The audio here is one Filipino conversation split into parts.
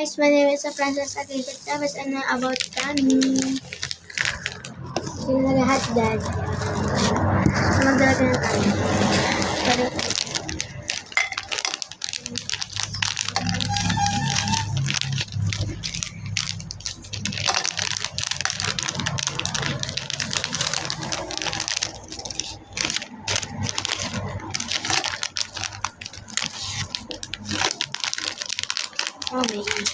guys, my name is Frances Atibet Chavez and about kami. Sino na lahat dad? Magdala ng kami. Sorry. Oh my God.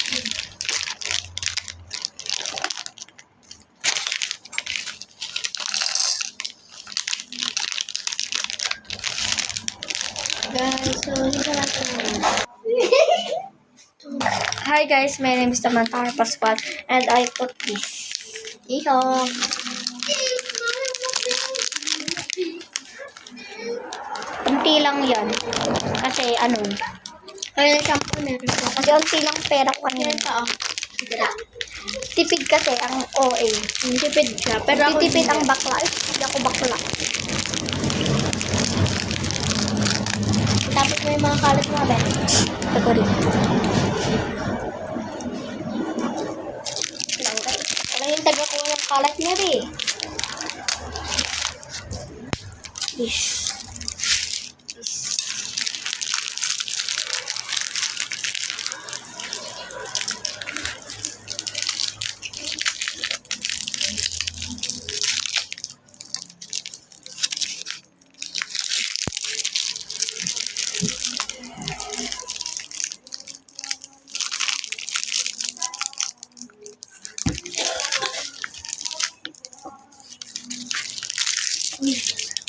Guys, so hindi na natin Hi guys, my name is Samantha Pascual and I put this. Iho. Unti lang yan. Kasi ano, Kaya shampoo meron ko. kasi unti lang pera ko kanina. Yan ka, oh. Tipid kasi ang OA. Tipid siya. Pero ako Titipid hindi. ang bakla. Ay, hindi ako bakla. Tapos may mga kalat mga bet. Ito rin. Wala yung taga ko yung kalat niya rin. This.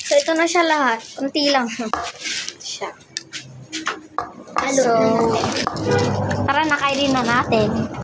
So, ito na siya lahat. Unti lang. Siya. So, tara na kainin na natin.